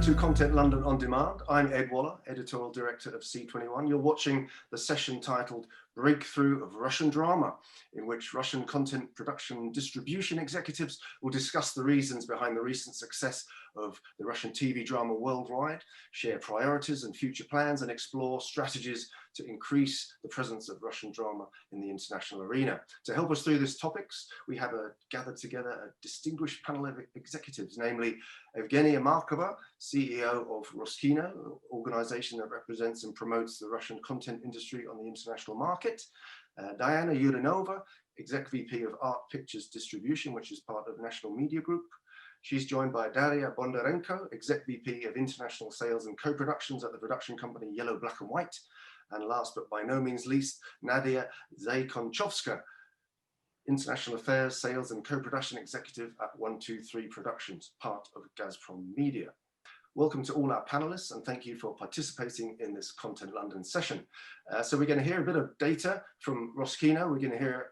to Content London On Demand. I'm Ed Waller, Editorial Director of C21. You're watching the session titled Breakthrough of Russian Drama, in which Russian content production distribution executives will discuss the reasons behind the recent success of the Russian TV drama worldwide, share priorities and future plans, and explore strategies to increase the presence of Russian drama in the international arena. To help us through these topics, we have gathered together a distinguished panel of executives, namely Evgenia Markova, CEO of Roskino, an organization that represents and promotes the Russian content industry on the international market. Daria Yurinova, Exec VP of Art Pictures Distribution, which is part of National Media Group. She's joined by Daria Bondarenko, Exec VP of International Sales and Co-Productions at the production company Yellow, Black and White. And last but by no means least, Nadiia Zaionchkovska, International Affairs, Sales and Co-Production Executive at 123 Productions, part of Gazprom Media. Welcome to all our panelists and thank you for participating in this Content London session. So we're going to hear a bit of data from Roskino. We're going to hear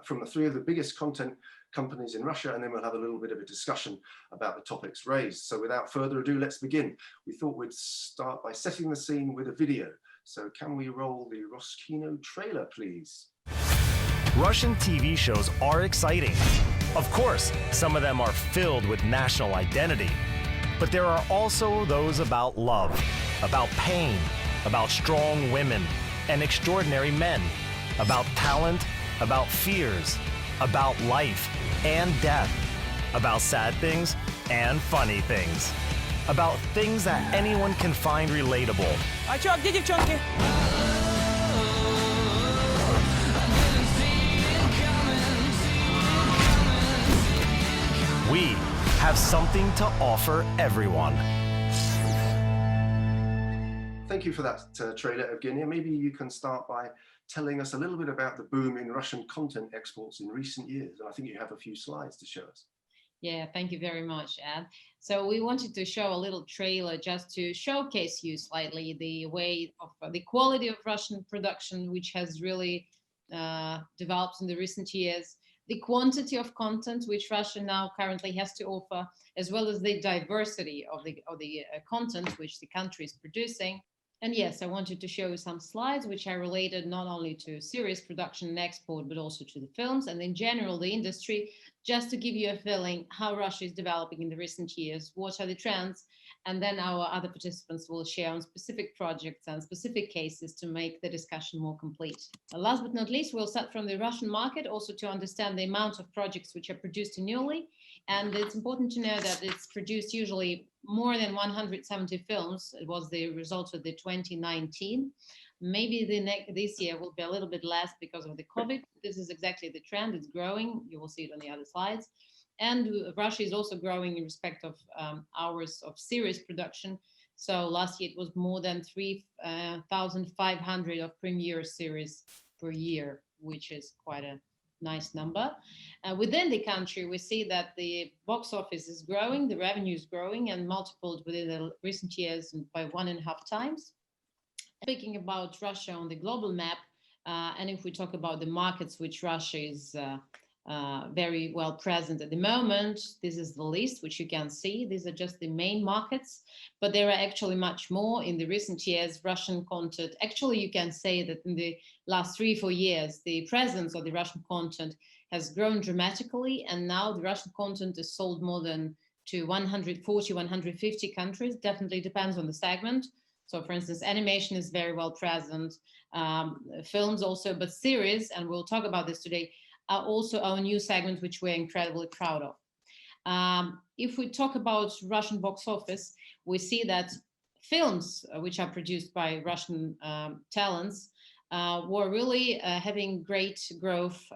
from the three of the biggest content companies in Russia, and then we'll have a little bit of a discussion about the topics raised. So without further ado, let's begin. We thought we'd start by setting the scene with a video. So can we roll the Roskino trailer, please? Russian TV shows are exciting. Of course, some of them are filled with national identity. But there are also those about love, about pain, about strong women and extraordinary men, about talent, about fears, about life and death, about sad things and funny things, about things that anyone can find relatable. А чё, где девчонки? We have something to offer everyone. Thank you for that trailer, Evgenia. Maybe you can start by telling us a little bit about the boom in Russian content exports in recent years. And I think you have a few slides to show us. Yeah, thank you very much, Ed. So we wanted to show a little trailer just to showcase you slightly the way of the quality of Russian production, which has really developed in the recent years, the quantity of content which Russia now currently has to offer, as well as the diversity of the content which the country is producing. And yes, I wanted to show you some slides which are related not only to series production and export, but also to the films and in general the industry, just to give you a feeling how Russia is developing in the recent years, what are the trends, and then our other participants will share on specific projects and specific cases to make the discussion more complete. Last but not least, we'll start from the Russian market also to understand the amount of projects which are produced annually. And it's important to know that it's produced usually more than 170 films. It was the result of the 2019. Maybe this year will be a little bit less because of the COVID. This is exactly the trend. It's growing. You will see it on the other slides. And Russia is also growing in respect of hours of series production. So last year it was more than 3,500 of premiere series per year, which is quite a nice number. Within the country, we see that the box office is growing, the revenue is growing and multiplied within the recent years by 1.5 times. Speaking about Russia on the global map, and if we talk about the markets which Russia is very well present at the moment, this is the list which you can see. These are just the main markets, but there are actually much more. In the recent years, Russian content, actually you can say that in the last 3-4 years, the presence of the Russian content has grown dramatically, and now the Russian content is sold more than to 140, 150 countries. Definitely depends on the segment. So for instance, animation is very well present, films also, but series, and we'll talk about this today, are also our new segment, which we're incredibly proud of. If we talk about Russian box office, we see that films which are produced by Russian talents were really having great growth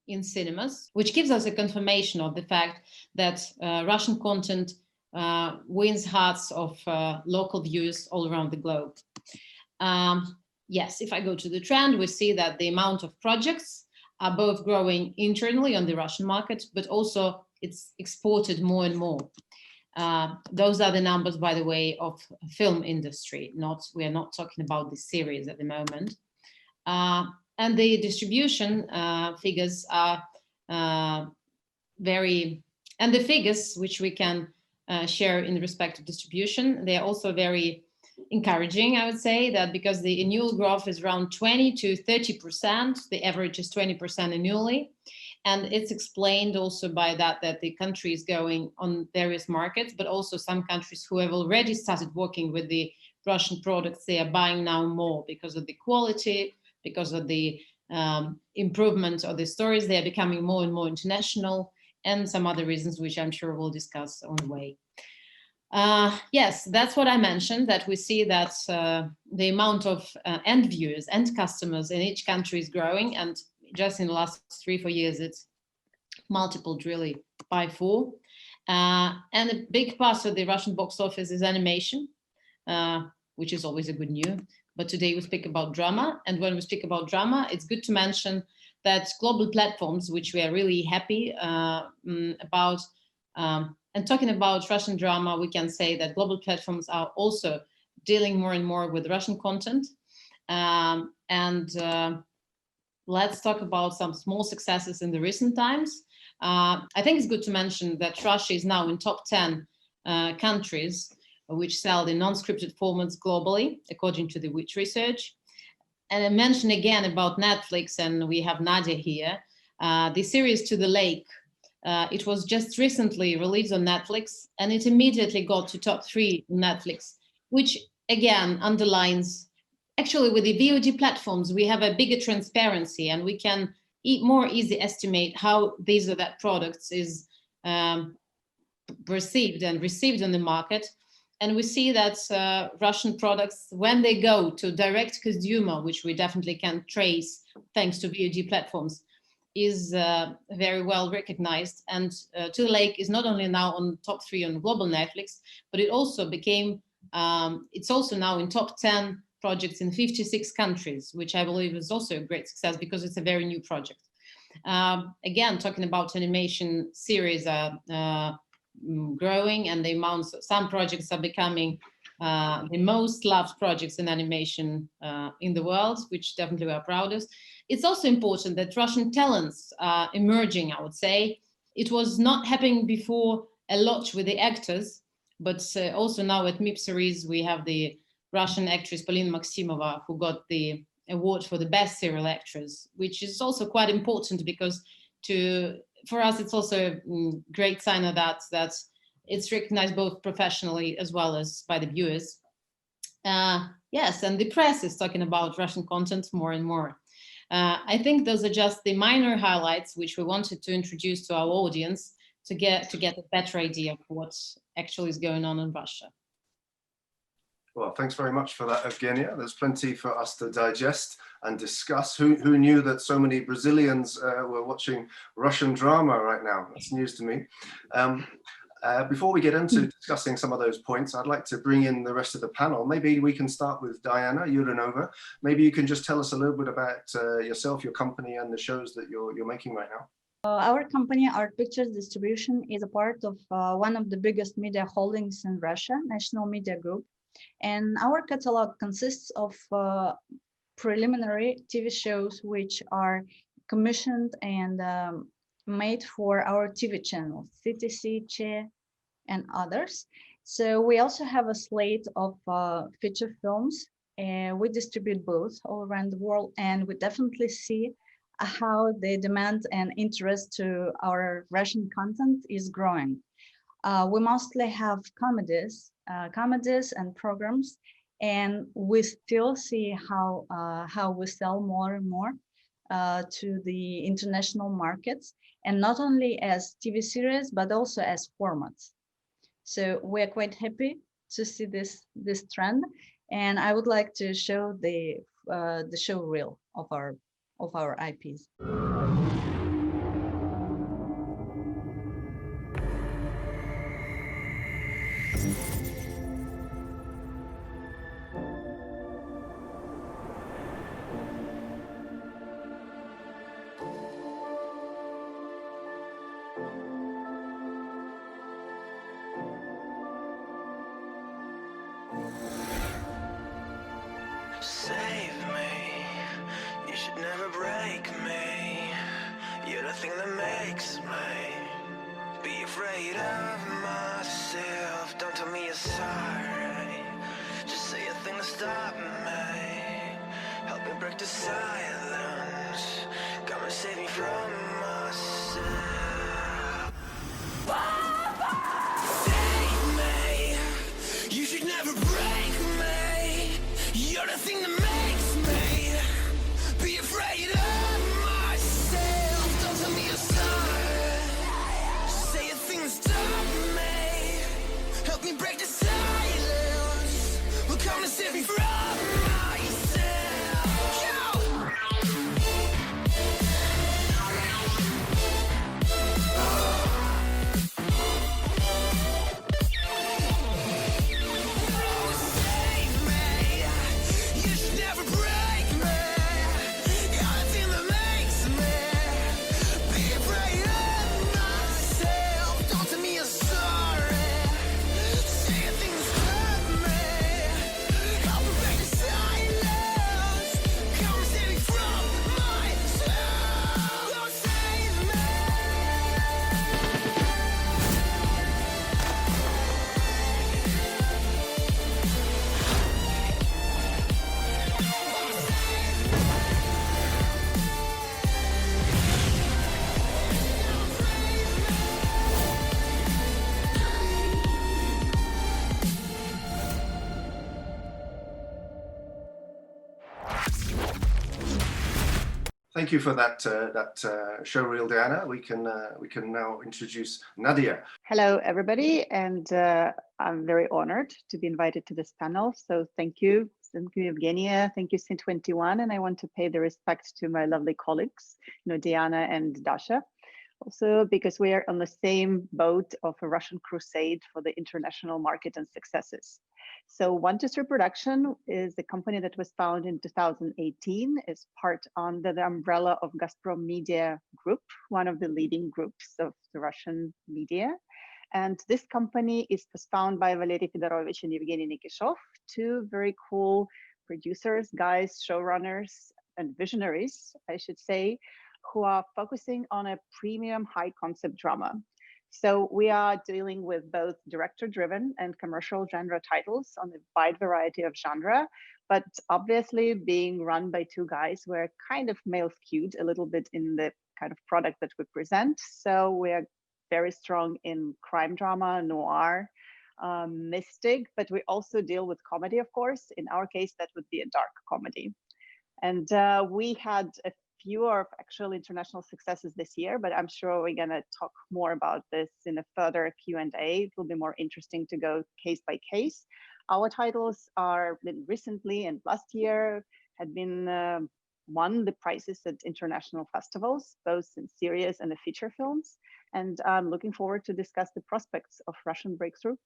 in cinemas, which gives us a confirmation of the fact that Russian content wins hearts of local viewers all around the globe. Yes, if I go to the trend, we see that the amount of projects are both growing internally on the Russian market, but also it's exported more and more. Those are the numbers, by the way, of film industry. We are not talking about the series at the moment. And the distribution figures are and the figures which we can share in respect of distribution. They are also very encouraging, I would say, that because the annual growth is around 20 to 30%, the average is 20% annually. And it's explained also by that the country is going on various markets, but also some countries who have already started working with the Russian products, they are buying now more because of the quality, because of the improvement of the stories. They are becoming more and more international, and some other reasons, which I'm sure we'll discuss on the way. Yes, that's what I mentioned, that we see that the amount of end viewers, end customers in each country is growing. And just in the last 3-4 years, it's multiplied really by 4. And a big part of the Russian box office is animation, which is always a good news. But today we speak about drama. And when we speak about drama, it's good to mention that global platforms, which we are really happy about, and talking about Russian drama, we can say that global platforms are also dealing more and more with Russian content. Let's talk about some small successes in the recent times. I think it's good to mention that Russia is now in top 10 countries which sell the non-scripted formats globally, according to the Which research. And I mentioned again about Netflix, and we have Nadiia here. The series To the Lake, it was just recently released on Netflix, and it immediately got to top 3 on Netflix, which again underlines, actually with the VOD platforms, we have a bigger transparency, and we can more easily estimate how these or that products is perceived and received on the market. And we see that Russian products, when they go to direct consumer, which we definitely can trace thanks to VOD platforms, is very well recognized. And To the Lake is not only now on top 3 on global Netflix, but it also became, it's also now in top 10 projects in 56 countries, which I believe is also a great success because it's a very new project. Again, talking about animation series are growing, and the amounts, some projects are becoming the most loved projects in animation in the world, which definitely we are proudest. It's also important that Russian talents are emerging, I would say. It was not happening before a lot with the actors, but also now at MIP series, we have the Russian actress Polina Maximova, who got the award for the best serial actress, which is also quite important because for us, it's also a great sign of that it's recognized both professionally as well as by the viewers. Yes, and the press is talking about Russian content more and more. I think those are just the minor highlights which we wanted to introduce to our audience to get a better idea of what actually is going on in Russia. Well, thanks very much for that, Evgenia. There's plenty for us to digest and discuss. Who knew that so many Brazilians were watching Russian drama right now? That's news to me. Before we get into discussing some of those points, I'd like to bring in the rest of the panel. Maybe we can start with Diana Yurinova. Maybe you can just tell us a little bit about yourself, your company, and the shows that you're making right now. Our company, Art Pictures Distribution, is a part of one of the biggest media holdings in Russia, National Media Group. And our catalog consists of preliminary TV shows which are commissioned and made for our TV channels, CTC, Che, and others. So we also have a slate of feature films. We distribute both all around the world, and we definitely see how the demand and interest to our Russian content is growing. We mostly have comedies and programs, and we still see how we sell more and more to the international markets, and not only as TV series but also as formats. So we are quite happy to see this trend, and I would like to show the show reel of our IPs. Save me, you should never break me. You're the thing that makes me be afraid of myself. sorry. Just say a thing to stop me. Help me break the silence. Come and save me from myself. Save me. You should never break me. You're the thing that makes me be afraid of myself. Don't tell me you're sorry. Say a thing to stop me. Help me break the silence. Will come to save me from myself. Yo! Save me. You should never break me. You're the thing that makes me be afraid of myself. Don't tell me you're sorry. Say a thing to stop me. Help me break the silence. Come and save me from myself. Don't save me. Thank you for that showreel, Diana. We can now introduce Nadiia. Hello, everybody, and I'm very honored to be invited to this panel. So thank you, Evgenia, thank you, Scene21, and I want to pay the respect to my lovely colleagues, Diana and Dasha, also because we are on the same boat of a Russian crusade for the international market and successes. So 123 Production is a company that was founded in 2018, is part under the umbrella of Gazprom Media Group, one of the leading groups of the Russian media. And this company was founded by Valery Fedorovich and Evgeny Nikishov, two very cool producers, guys, showrunners, and visionaries, I should say, who are focusing on a premium high concept drama. So we are dealing with both director-driven and commercial genre titles on a wide variety of genre, but obviously being run by two guys, we're kind of male skewed a little bit in the kind of product that we present. So we're very strong in crime drama, noir, mystic, but we also deal with comedy, of course. In our case, that would be a dark comedy. And we had a few of actual international successes this year, but I'm sure we're going to talk more about this in a further Q&A. It will be more interesting to go case by case. Our titles are recently and last year had been won the prizes at international festivals, both in series and the feature films. And I'm looking forward to discuss the prospects of Russian breakthrough.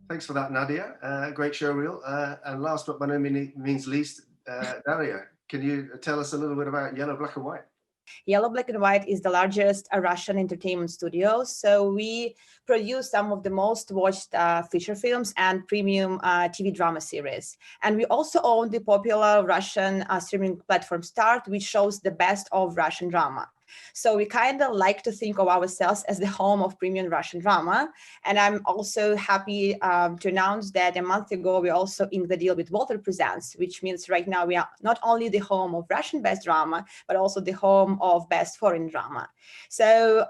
Thanks for that, Nadiia. Great showreel. And last but by no means least, Daria, can you tell us a little bit about Yellow, Black and White? Yellow Black and White is the largest Russian entertainment studio. So we produce some of the most watched feature films and premium TV drama series. And we also own the popular Russian streaming platform Start, which shows the best of Russian drama. So we kind of like to think of ourselves as the home of premium Russian drama. And I'm also happy to announce that a month ago, we also inked the deal with Walter Presents, which means right now we are not only the home of Russian best drama, but also the home of best foreign drama. So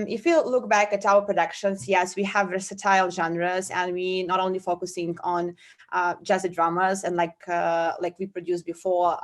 if you look back at our productions, yes, we have versatile genres, and we not only focusing on jazzy dramas and like we produced before,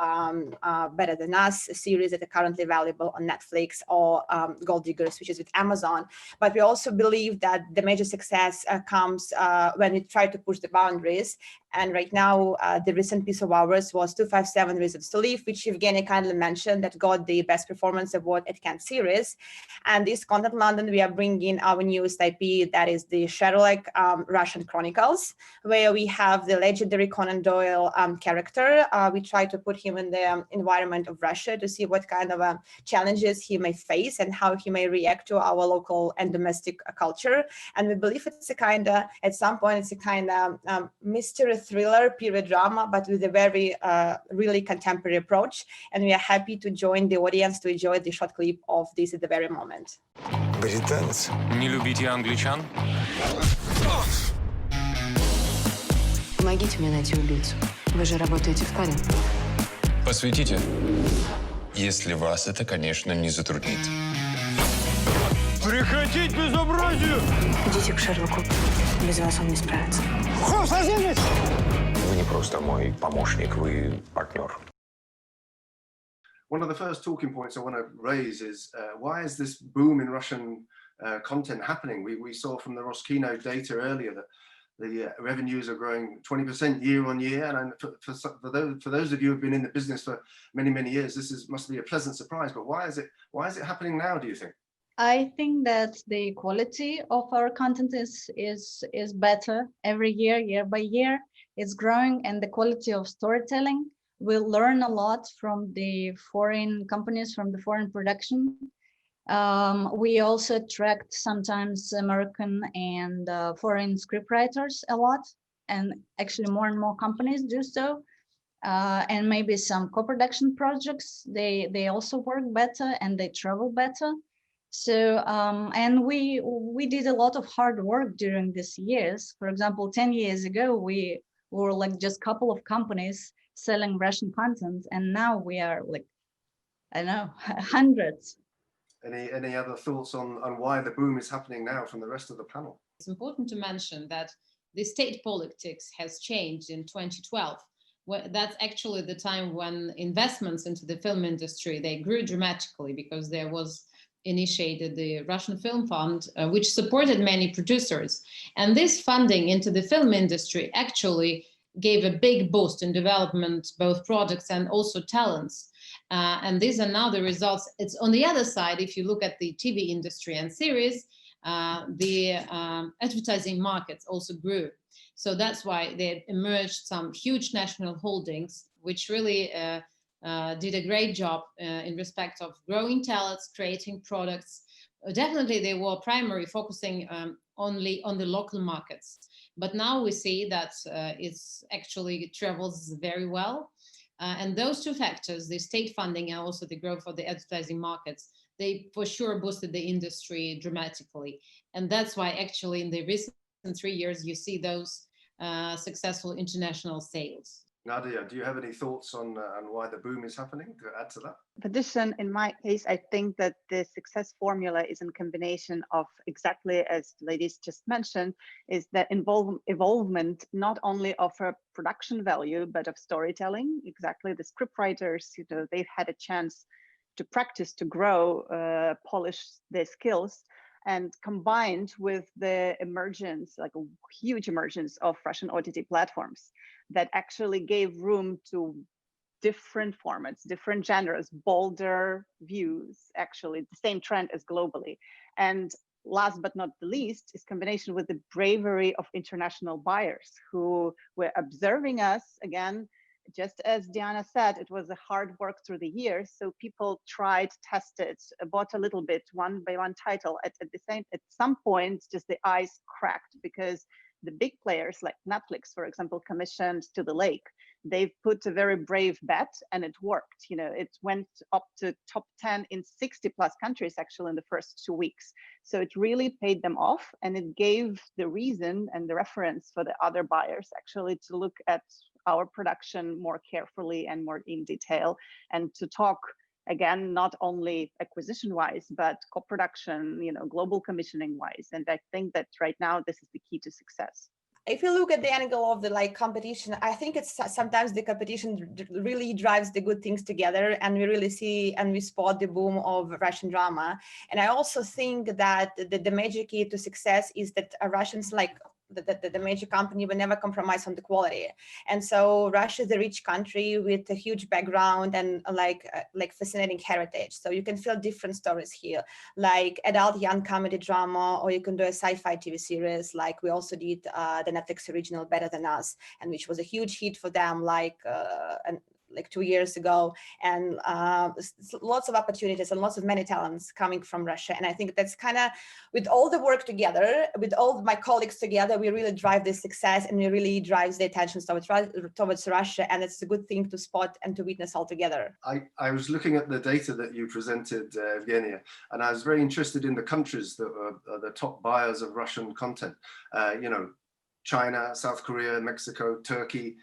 Better Than Us, a series that are currently available on Netflix, or Gold Diggers, which is with Amazon. But we also believe that the major success comes when we try to push the boundaries. And right now, the recent piece of ours was 257 Reasons to Live, which Evgenia kindly mentioned, that got the Best Performance Award at Cannes Series. And this Content London, we are bringing our newest IP, that is the Sherlock Russian Chronicles, where we have the legendary Conan Doyle character. We try to put him in the environment of Russia to see what kind of challenges he may face and how he may react to our local and domestic culture. And we believe it's a kind of, at some point, it's a kind of mystery thriller period drama, but with a very really contemporary approach. And we are happy to join the audience to enjoy the short clip of this at the very moment. Британец. Не любите англичан? Помогите мне найти убийцу. Вы же работаете в паре. Посвятите. Если вас это, конечно, не затруднит. Прекратить безобразие! Идите к Шерлоку. Без вас он не справится. Вы не просто мой помощник, вы партнер. One of the first talking points I want to raise is why is this boom in Russian content happening? We saw from the Roskino data earlier that the revenues are growing 20% year on year. And for those of you who've been in the business for many, many years, this must be a pleasant surprise. But why is it happening now, do you think? I think that the quality of our content is better every year, year by year. It's growing, and the quality of storytelling. We learn a lot from the foreign companies, from the foreign production. We also attract sometimes American and foreign scriptwriters a lot, and actually more and more companies do so. And maybe some co-production projects, they also work better and they travel better. So, and we did a lot of hard work during these years. For example, 10 years ago, we were like just a couple of companies selling Russian content, and now we are like, I don't know, hundreds. Any other thoughts on why the boom is happening now from the rest of the panel? It's important to mention that the state politics has changed in 2012. That's actually the time when investments into the film industry, they grew dramatically, because there was initiated the Russian Film Fund, which supported many producers. And this funding into the film industry actually gave a big boost in development, both products and also talents. And these are now the results. It's on the other side, if you look at the TV industry and series, the advertising markets also grew. So that's why there emerged some huge national holdings, which really did a great job in respect of growing talents, creating products. Definitely they were primarily focusing only on the local markets. But now we see that it travels very well. And those two factors, the state funding and also the growth of the advertising markets, they for sure boosted the industry dramatically. And that's why actually in the recent 3 years, you see those successful international sales. Nadiia, do you have any thoughts on why the boom is happening, to add to that? In addition, in my case, I think that the success formula is in combination of, exactly as the ladies just mentioned, is the involvement not only of a production value, but of storytelling. Exactly, the scriptwriters, they've had a chance to practice, to grow, polish their skills, and combined with the emergence, like a huge emergence of Russian OTT platforms that actually gave room to different formats, different genres, bolder views, actually the same trend as globally. And last but not the least is combination with the bravery of international buyers who were observing us again, just as Diana said, it was a hard work through the years. So people tried, tested, bought a little bit, one by one title. At some point, just the ice cracked because the big players like Netflix, for example, commissioned To the Lake. They've put a very brave bet and it worked. You know, it went up to top 10 in 60 plus countries actually in the first 2 weeks. So it really paid them off, and it gave the reason and the reference for the other buyers actually to look at our production more carefully and more in detail, and to talk again, not only acquisition wise, but co-production, you know, global commissioning wise. And I think that right now this is the key to success. If you look at the angle of the competition, I think it's sometimes the competition really drives the good things together, and we really see and we spot the boom of Russian drama. And I also think that the major key to success is that Russians the major company will never compromise on the quality. And so Russia is a rich country with a huge background and like fascinating heritage. So you can feel different stories here, like adult young comedy drama, or you can do a sci-fi TV series, like we also did the Netflix original Better Than Us, and which was a huge hit for them, like 2 years ago, and lots of opportunities and lots of many talents coming from Russia. And I think that's kind of, with all the work together, with all my colleagues together, we really drive this success, and we really drives the attention towards Russia. And it's a good thing to spot and to witness all together. I was looking at the data that you presented, Evgenia, and I was very interested in the countries that are the top buyers of Russian content. You know, China, South Korea, Mexico, Turkey,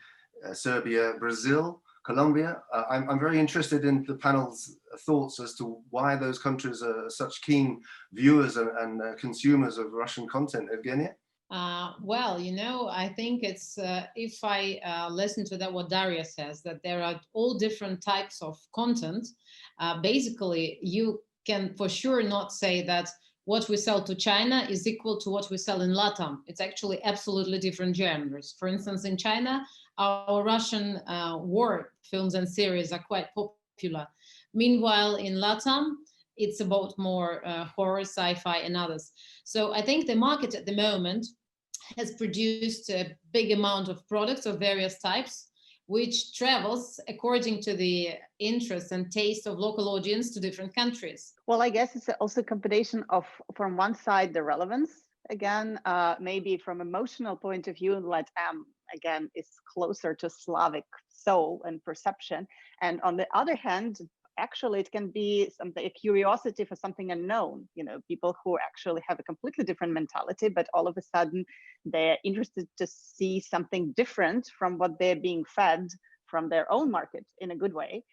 Serbia, Brazil, Colombia. I'm very interested in the panel's thoughts as to why those countries are such keen viewers and consumers of Russian content. Evgenia? Well, you know, I think it's, if I listen to that, what Daria says, that there are all different types of content, basically you can for sure not say that what we sell to China is equal to what we sell in LATAM. It's actually absolutely different genres. For instance, in China, our Russian war films and series are quite popular. Meanwhile, in LATAM, it's about more horror, sci-fi, and others. So I think the market at the moment has produced a big amount of products of various types, which travels according to the interests and taste of local audience to different countries. Well, I guess it's also a combination of, from one side, the relevance. Again, maybe from emotional point of view, LATAM, again, is closer to Slavic soul and perception. And on the other hand, actually, it can be something, a curiosity for something unknown. You know, people who actually have a completely different mentality, but all of a sudden they're interested to see something different from what they're being fed from their own market in a good way.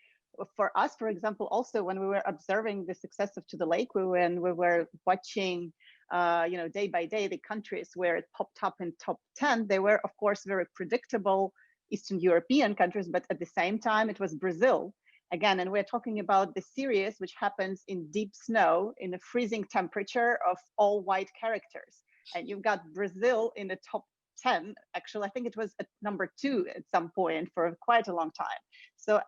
For us, for example, also when we were observing the success of To the Lake, we were watching, you know, day by day the countries where it popped up in top 10. They were, of course, very predictable Eastern European countries, but at the same time, it was Brazil. Again, and we're talking about the series which happens in deep snow in a freezing temperature of all white characters. And you've got Brazil in the top 10. Actually, I think it was at number 2 at some point for quite a long time. So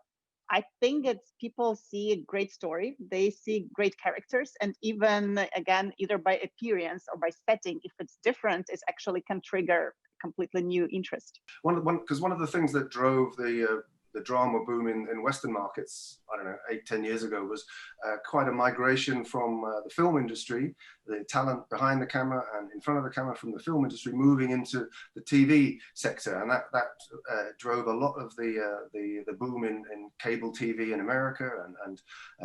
I think it's people see a great story, they see great characters, and even, again, either by appearance or by setting, if it's different, it actually can trigger completely new interest. Because one of the things that drove the drama boom in Western markets, I don't know, 8-10 years ago, was quite a migration from the film industry, the talent behind the camera and in front of the camera from the film industry, moving into the TV sector, and that drove a lot of the boom in cable TV in America and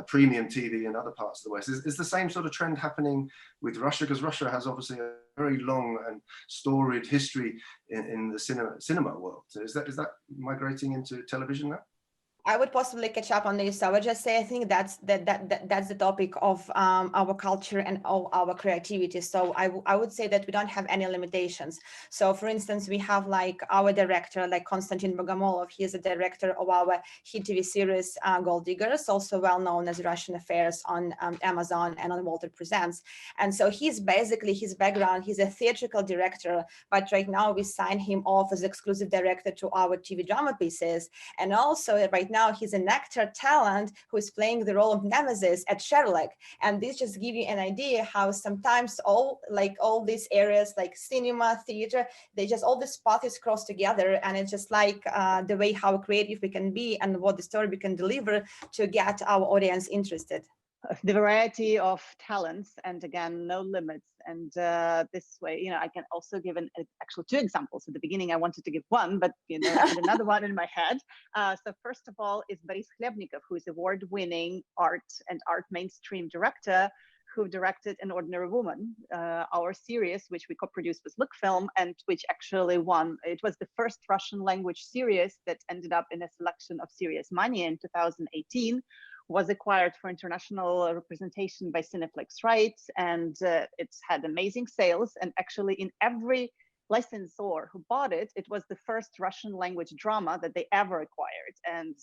premium TV in other parts of the West. Is the same sort of trend happening with Russia? Because Russia has obviously a very long and storied history in the cinema world. So is that migrating into television now? I would possibly catch up on this. I would just say I think that's the topic of our culture and all our creativity. So I would say that we don't have any limitations. So for instance, we have like our director, like Konstantin Bogomolov. He is a director of our hit TV series Gold Diggers, also well known as Russian Affairs on Amazon and on Walter Presents. And so he's basically, his background, he's a theatrical director, but right now we sign him off as exclusive director to our TV drama pieces. And also right now he's an actor talent who is playing the role of Nemesis at Sherlock. And this just give you an idea how sometimes all these areas like cinema, theater, they just all these paths cross together, and it's just like the way how creative we can be and what the story we can deliver to get our audience interested. The variety of talents, and again, no limits. And this way, I can also give actually 2 examples. At the beginning, I wanted to give one, but I had another one in my head. So first of all is Boris Khlebnikov, who is award-winning art mainstream director, who directed An Ordinary Woman, our series, which we co-produced with Lookfilm, and which actually won. It was the first Russian language series that ended up in a selection of Serious Money in 2018, was acquired for international representation by Cineplex Rights, and it's had amazing sales. And actually in every licensor who bought it, it was the first Russian language drama that they ever acquired. And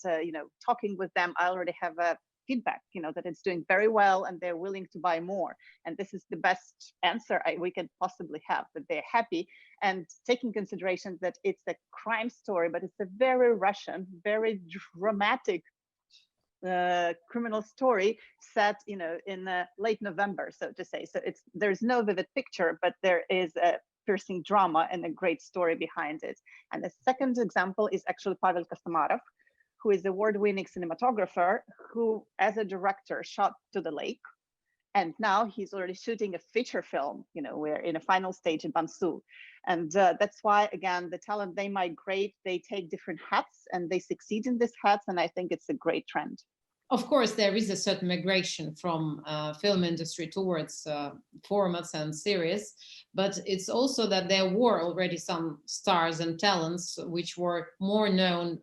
talking with them, I already have a feedback, that it's doing very well and they're willing to buy more. And this is the best answer we can possibly have, that they're happy. And taking consideration that it's a crime story, but it's a very Russian, very dramatic criminal story set, in late November, so to say. So there's no vivid picture, but there is a piercing drama and a great story behind it. And the second example is actually Pavel Kostomarov, who is award-winning cinematographer, who as a director shot To the Lake. And now he's already shooting a feature film, we're in a final stage in Bansu. And that's why, again, the talent, they migrate, they take different hats and they succeed in these hats. And I think it's a great trend. Of course, there is a certain migration from film industry towards formats and series, but it's also that there were already some stars and talents which were more known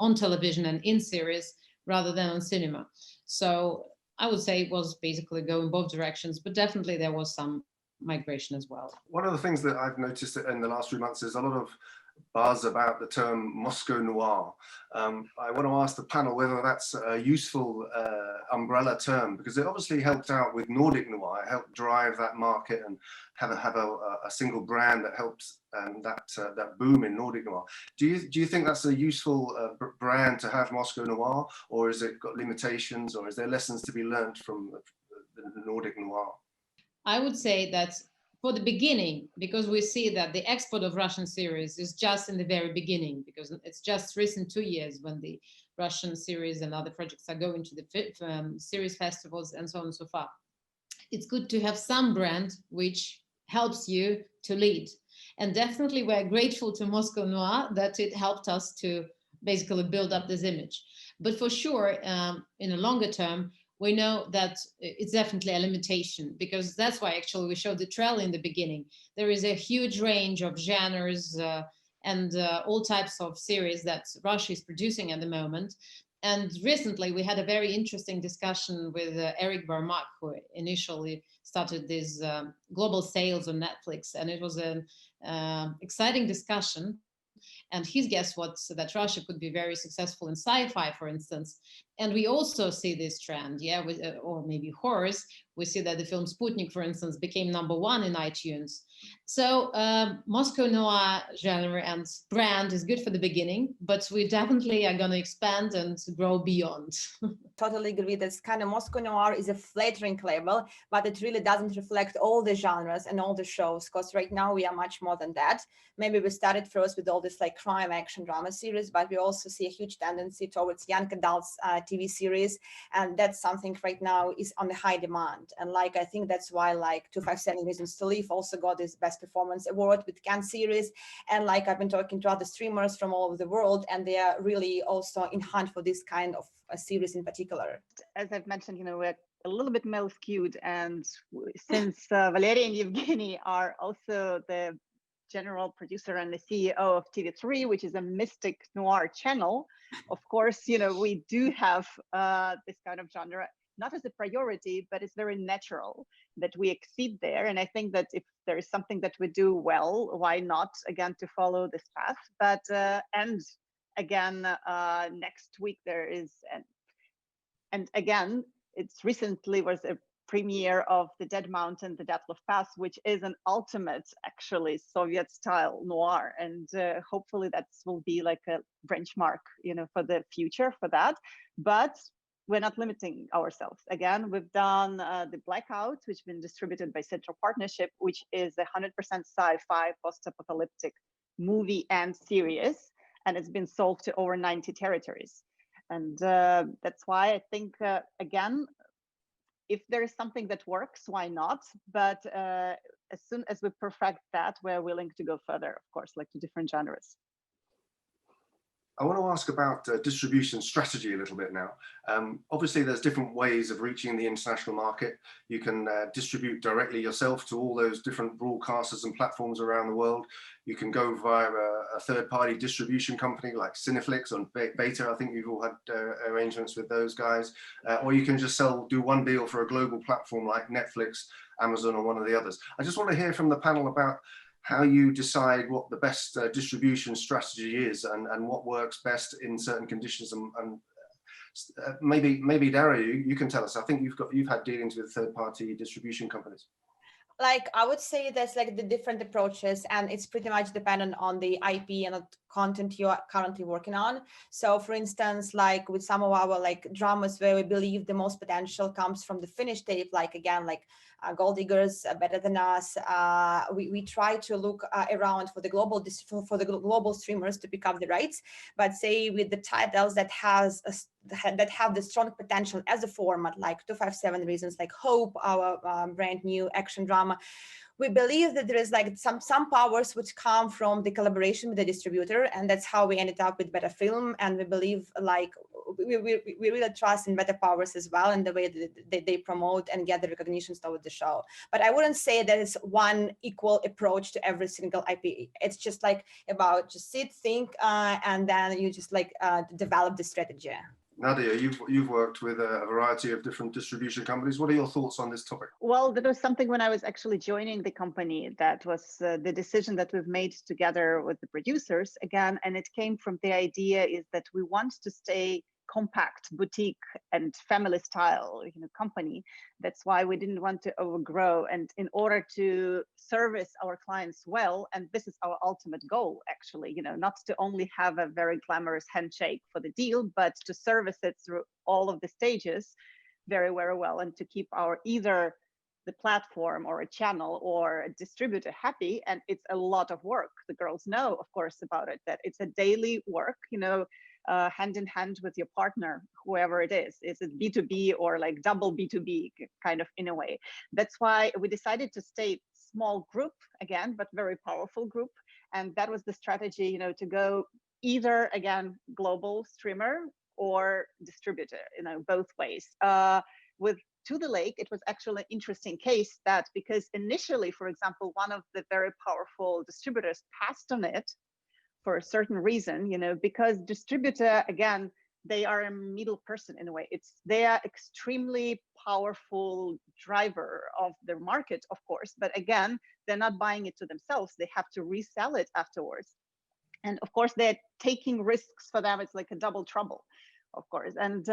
on television and in series rather than on cinema. So I would say it was basically going both directions, but definitely there was some migration as well. One of the things that I've noticed in the last few months is a lot of buzz about the term Moscow Noir. I want to ask the panel whether that's a useful umbrella term, because it obviously helped out with Nordic Noir. It helped drive that market and have a single brand that helps that boom in Nordic Noir. Do you think that's a useful brand to have, Moscow Noir, or has it got limitations, or is there lessons to be learned from the Nordic Noir? I would say that for the beginning, because we see that the export of Russian series is just in the very beginning, because it's just recent 2 years when the Russian series and other projects are going to the series festivals and so on and so far. It's good to have some brand which helps you to lead. And definitely we're grateful to Moscow Noir that it helped us to basically build up this image. But for sure, in a longer term, we know that it's definitely a limitation, because that's why actually we showed the trailer in the beginning. There is a huge range of genres and all types of series that Russia is producing at the moment. And recently we had a very interesting discussion with Eric Barmak, who initially started this global sales on Netflix. And it was an exciting discussion. And his guess was that Russia could be very successful in sci-fi, for instance. And we also see this trend, or maybe horrors. We see that the film Sputnik, for instance, became #1 in iTunes. So Moscow Noir genre and brand is good for the beginning, but we definitely are going to expand and grow beyond. Totally agree. That's kind of Moscow Noir is a flattering label, but it really doesn't reflect all the genres and all the shows, because right now we are much more than that. Maybe we started first with all this like crime, action, drama series, but we also see a huge tendency towards young adults TV series, and that's something right now is on the high demand. And like I think that's why like 257 Reasons to Live also got this Best Performance Award with Cannes series. And like I've been talking to other streamers from all over the world, and they are really also in hunt for this kind of a series in particular. As I've mentioned, we're a little bit male skewed, and since Valeria and Evgenia are also the general producer and the CEO of TV3, which is a mystic noir channel, of course, we do have this kind of genre, not as a priority, but it's very natural that we exceed there. And I think that if there is something that we do well, why not, again, to follow this path? But, and again, next week there is, and again, it's recently was a premiere of The Dead Mountain, The Dyatlov Pass, which is an ultimate, actually, Soviet-style noir. And hopefully that will be like a benchmark, for the future for that. But we're not limiting ourselves. Again, we've done The Blackout, which has been distributed by Central Partnership, which is a 100% sci-fi post-apocalyptic movie and series. And it's been sold to over 90 territories. And that's why I think, again, if there is something that works, why not? But as soon as we perfect that, we're willing to go further, of course, like to different genres. I want to ask about distribution strategy a little bit now. Obviously, there's different ways of reaching the international market. You can distribute directly yourself to all those different broadcasters and platforms around the world. You can go via a third-party distribution company like Cineflix or Beta. I think you've all had arrangements with those guys. Or you can just do one deal for a global platform like Netflix, Amazon, or one of the others. I just want to hear from the panel about how you decide what the best distribution strategy is and what works best in certain conditions. And maybe Daria, you can tell us. I think you've had dealings with third-party distribution companies. Like, I would say there's like the different approaches, and it's pretty much dependent on the IP and the content you are currently working on. So for instance, like with some of our like dramas where we believe the most potential comes from the finished tape, like again, like Gold Diggers, Better Than Us, we try to look around for the global streamers to pick up the rights. But say with the titles that have the strong potential as a format, like 257 Reasons, like Hope, our brand new action drama, we believe that there is like some powers which come from the collaboration with the distributor, and that's how we ended up with Better Film. And we believe like we really trust in Better Powers as well, and the way that they promote and get the recognitions toward the show. But I wouldn't say that it's one equal approach to every single IP. It's just like about just sit, think, and then you just like develop the strategy. Nadiia, you've worked with a variety of different distribution companies. What are your thoughts on this topic? Well, that was something when I was actually joining the company, that was the decision that we've made together with the producers again. And it came from the idea is that we want to stay compact, boutique and family style, company. That's why we didn't want to overgrow. And in order to service our clients well, and this is our ultimate goal, actually, not to only have a very glamorous handshake for the deal, but to service it through all of the stages very, very well, and to keep either the platform or a channel or a distributor happy. And it's a lot of work. The girls know, of course, about it, that it's a daily work, hand in hand with your partner, whoever it is. Is it B2B or like double B2B kind of in a way? That's why we decided to stay small group again, but very powerful group. And that was the strategy, to go either again, global streamer or distributor, both ways. With To the Lake, it was actually an interesting case that because initially, for example, one of the very powerful distributors passed on it for a certain reason, because distributor, again, they are a middle person in a way. They are extremely powerful driver of the market, of course, but again, they're not buying it to themselves. They have to resell it afterwards. And of course, they're taking risks for them. It's like a double trouble, of course. And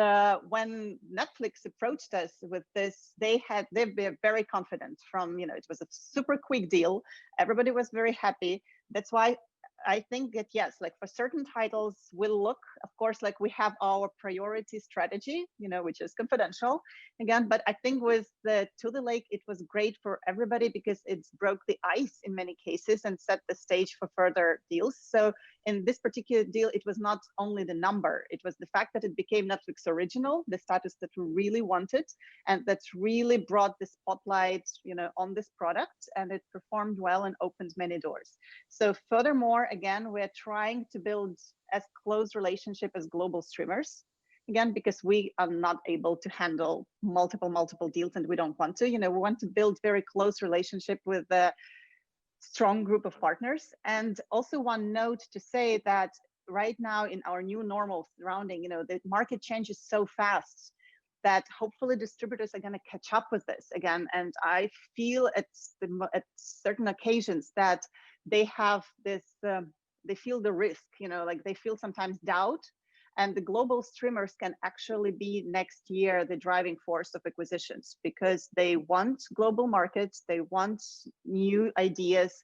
when Netflix approached us with this, they've been very confident from, it was a super quick deal. Everybody was very happy. That's why I think that, yes, like for certain titles, we'll look, of course, like we have our priority strategy, which is confidential again. But I think with the To the Lake, it was great for everybody because it broke the ice in many cases and set the stage for further deals. So in this particular deal, it was not only the number, it was the fact that it became Netflix original, the status that we really wanted, and that's really brought the spotlight, on this product, and it performed well and opened many doors. So furthermore, again, we're trying to build as close relationship as global streamers, again, because we are not able to handle multiple deals, and we don't want to, we want to build very close relationship with the strong group of partners. And also one note to say that right now in our new normal surrounding, the market changes so fast that hopefully distributors are going to catch up with this again. And I feel at certain occasions that they have this, they feel the risk, like they feel sometimes doubt. And the global streamers can actually be next year the driving force of acquisitions, because they want global markets, they want new ideas,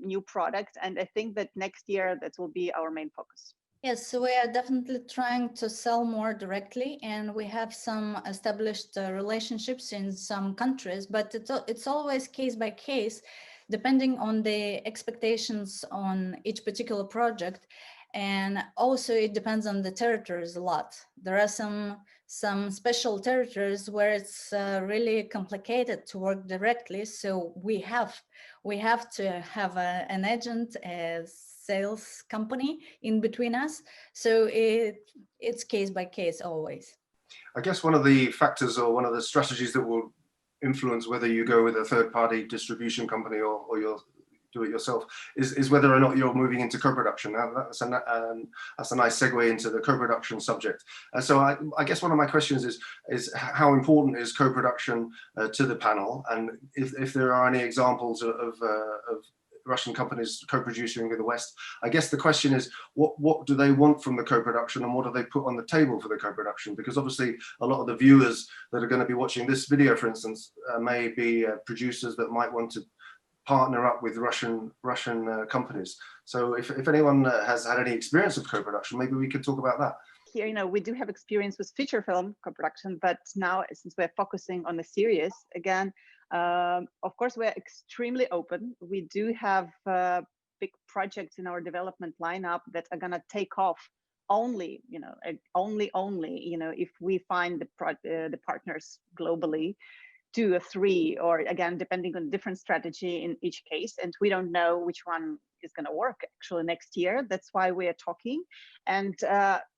new products. And I think that next year that will be our main focus. Yes, so we are definitely trying to sell more directly, and we have some established relationships in some countries, but it's always case by case, depending on the expectations on each particular project. And also it depends on the territories a lot. There are some special territories where it's really complicated to work directly. So we have to have an agent, as sales company in between us. So it's case by case always. I guess one of the factors or one of the strategies that will influence whether you go with a third-party distribution company or you'll do it yourself is whether or not you're moving into co-production. Now, that's a nice segue into the co-production subject. So I guess one of my questions is how important is co-production to the panel, and if there are any examples of Russian companies co-producing with the West. I guess the question is, what do they want from the co-production, and what do they put on the table for the co-production? Because obviously a lot of the viewers that are going to be watching this video, for instance, may be producers that might want to partner up with Russian companies. So if anyone has had any experience of co-production, maybe we could talk about that. Here, we do have experience with feature film co-production, but now since we're focusing on the series again, of course, we're extremely open. We do have big projects in our development lineup that are going to take off only, if we find the partners globally, 2 or 3, or again, depending on different strategy in each case. And we don't know which one is going to work actually next year. That's why we are talking. And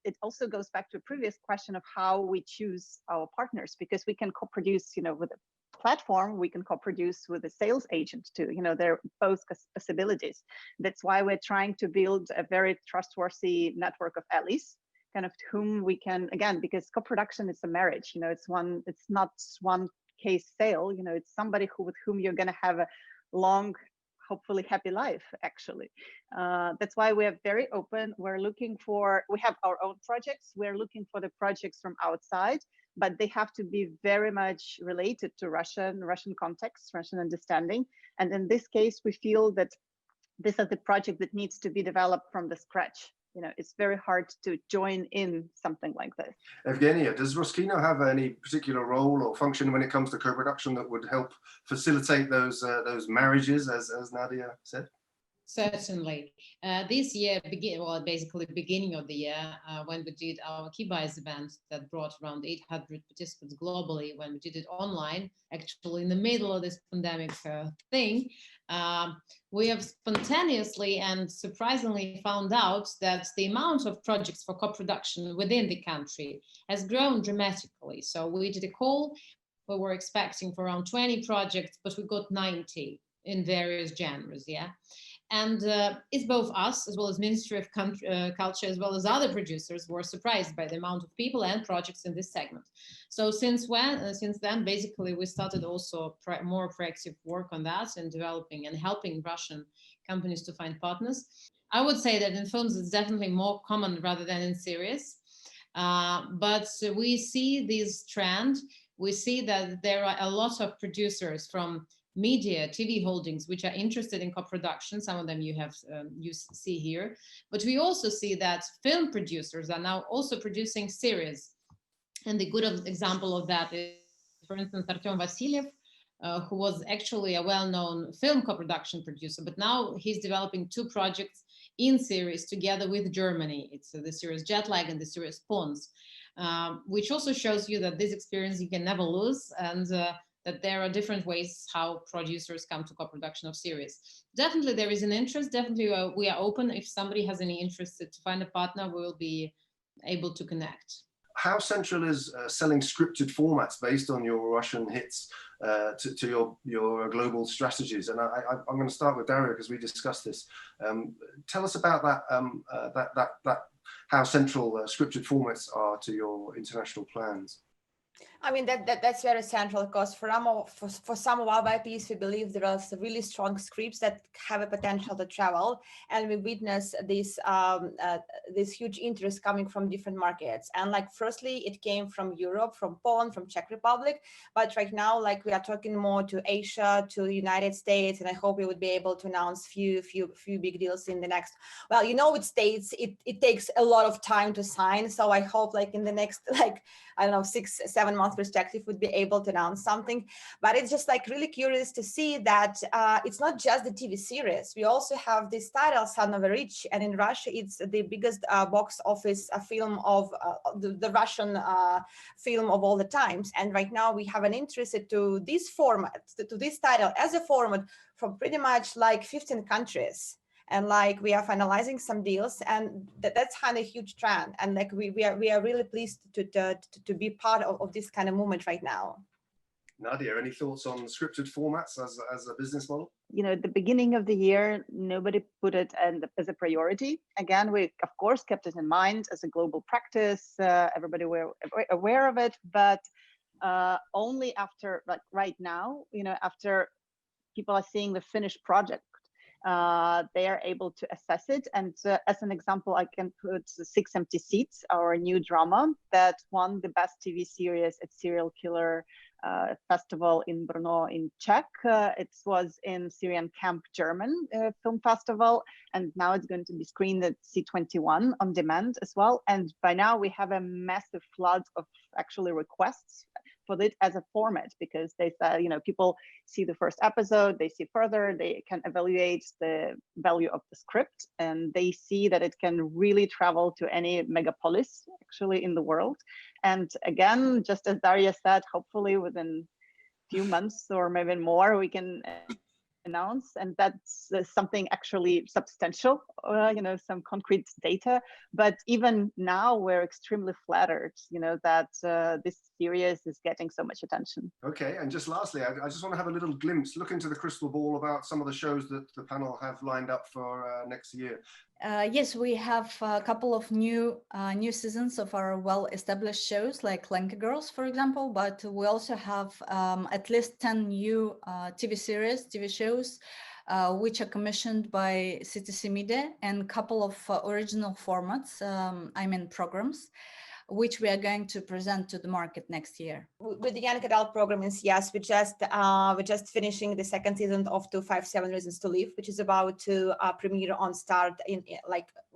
it also goes back to a previous question of how we choose our partners, because we can co-produce, with a platform, we can co-produce with a sales agent too. There are both possibilities. That's why we're trying to build a very trustworthy network of allies, kind of whom we can, again, because co-production is a marriage. It's not one case sale. It's somebody with whom you're going to have a long, hopefully happy life, actually. That's why we are very open. We have our own projects. We're looking for the projects from outside, but they have to be very much related to Russian context, Russian understanding. And in this case, we feel that this is the project that needs to be developed from the scratch. It's very hard to join in something like this. Evgenia, does Roskino have any particular role or function when it comes to co-production that would help facilitate those marriages, as Nadiia said? Certainly. This year, basically beginning of the year, when we did our Key Buyers event that brought around 800 participants globally, when we did it online, actually in the middle of this pandemic thing, we have spontaneously and surprisingly found out that the amount of projects for co-production within the country has grown dramatically. So we did a call, we were expecting for around 20 projects, but we got 90 in various genres, yeah. And it's both us, as well as Ministry of Culture, as well as other producers, were surprised by the amount of people and projects in this segment. So since then, basically, we started also more proactive work on that and developing and helping Russian companies to find partners. I would say that in films, it's definitely more common rather than in series. But we see this trend. We see that there are a lot of producers from media, TV holdings, which are interested in co-production. Some of them you see here, but we also see that film producers are now also producing series. And the good example of that is, for instance, Artem Vasilyev, who was actually a well-known film co-production producer, but now he's developing 2 projects in series together with Germany. It's the series Jetlag and the series Pawns, which also shows you that this experience you can never lose, and that there are different ways how producers come to co-production of series. Definitely there is an interest. Definitely we are open. If somebody has any interest to find a partner, we will be able to connect. How central is selling scripted formats based on your Russian hits to your global strategies? And I'm going to start with Daria, because we discussed this. Tell us about that how central scripted formats are to your international plans. I mean, that's very central because for some of our IPs, we believe there are some really strong scripts that have a potential to travel, and we witness this huge interest coming from different markets. And like, firstly, it came from Europe, from Poland, from Czech Republic, but right now, like, we are talking more to Asia, to the United States, and I hope we would be able to announce few big deals in the next. Well, you know, with states, it takes a lot of time to sign, so I hope like in the next, like, I don't know, 6-7 month perspective would be able to announce something. But it's just like really curious to see that it's not just the TV series. We also have this title, Son of a Rich, and in Russia it's the biggest box office film of the Russian film of all the times. And right now we have an interest to this format, to this title as a format from pretty much like 15 countries. And like, we are finalizing some deals, and that's kind of a huge trend. And like, we are really pleased to be part of this kind of movement right now. Nadiia, any thoughts on scripted formats as a business model? You know, at the beginning of the year, nobody put it as a priority. Again, we of course kept it in mind as a global practice. Everybody were aware of it, but only after, like right now, you know, after people are seeing the finished project, they are able to assess it. And as an example, I can put Six Empty Seats, our new drama that won the best TV series at Serial Killer Festival in Brno in Czech. It was in Syrian Camp German Film Festival, and now it's going to be screened at C21 on demand as well. And by now we have a massive flood of actually requests for it as a format, because they said, you know, people see the first episode, they see further, they can evaluate the value of the script, and they see that it can really travel to any megapolis actually in the world. And again, just as Daria said, hopefully within a few months or maybe more, we can announce, and that's something actually substantial, you know, some concrete data. But even now we're extremely flattered, you know, that this series is getting so much attention. Okay, and just lastly, I just want to have a little glimpse, look into the crystal ball about some of the shows that the panel have lined up for next year. Yes, we have a couple of new seasons of our well-established shows like Lenka Girls, for example, but we also have at least 10 new TV shows, which are commissioned by CTC Media, and a couple of original formats, I mean programs, which we are going to present to the market next year. With the young adult programs, yes, we're just finishing the second season of 257 Reasons to Live, which is about to premiere on Star,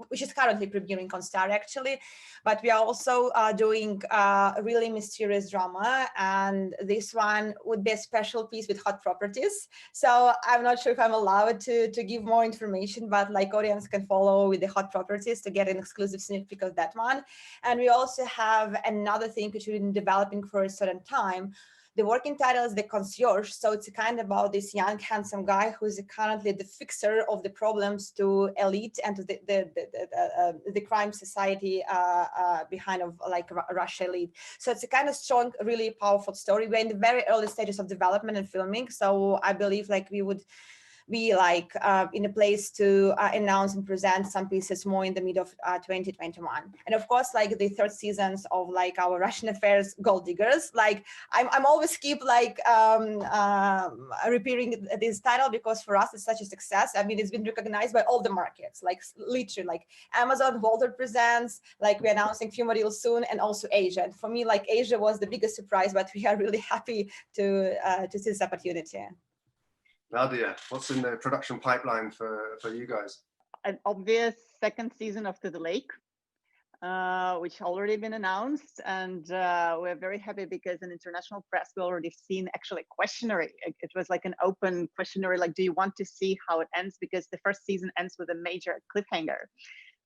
which is currently premiering on Star actually. But we are also doing a really mysterious drama, and this one would be a special piece with hot properties. So I'm not sure if I'm allowed to give more information, but like, audience can follow with the hot properties to get an exclusive sneak peek of that one. And we also have another thing which we've been developing for a certain time. The working title is The Concierge. So it's kind of about this young, handsome guy who is currently the fixer of the problems to elite and to the crime society behind of like Russia elite. So it's a kind of strong, really powerful story. We're in the very early stages of development and filming. So I believe like we would be like in a place to announce and present some pieces more in the mid of 2021. And of course, like the third seasons of like our Russian affairs Gold Diggers, like I'm always keep like repeating this title because for us it's such a success. I mean, it's been recognized by all the markets, like literally like Amazon, Walter presents, like we're announcing few more deals soon, and also Asia. And for me, like Asia was the biggest surprise, but we are really happy to see this opportunity. Nadiia, what's in the production pipeline for you guys? An obvious second season of To the Lake, which already been announced, and we're very happy because in international press we already seen actually a questionnaire. It was like an open questionnaire, like, do you want to see how it ends? Because the first season ends with a major cliffhanger.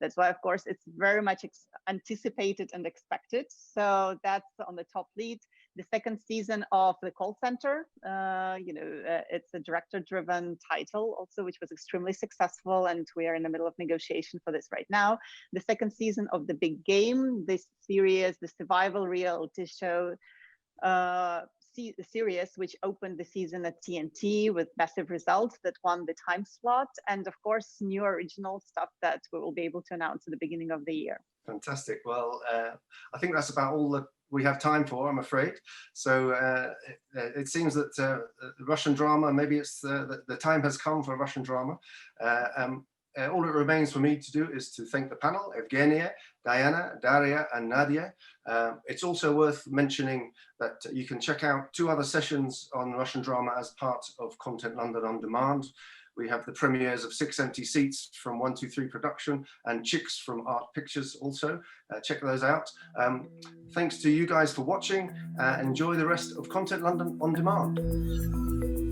That's why, of course, it's very much anticipated and expected. So that's on the top lead. The second season of The Call Center, it's a director-driven title also, which was extremely successful, and we are in the middle of negotiation for this right now. The second season of The Big Game, this series, the survival reality show series, which opened the season at TNT with massive results that won the time slot, and of course new original stuff that we will be able to announce at the beginning of the year. Fantastic. Well, I think that's about all the we have time for, I'm afraid. So it seems that Russian drama, maybe it's the time has come for Russian drama. All it remains for me to do is to thank the panel, Evgenia, Diana, Daria, and Nadiia. It's also worth mentioning that you can check out 2 other sessions on Russian drama as part of Content London On Demand. We have the premieres of 6 Empty Seats from 123 Production and Chicks from Art Pictures also. Check those out. Thanks to you guys for watching. Enjoy the rest of Content London On Demand.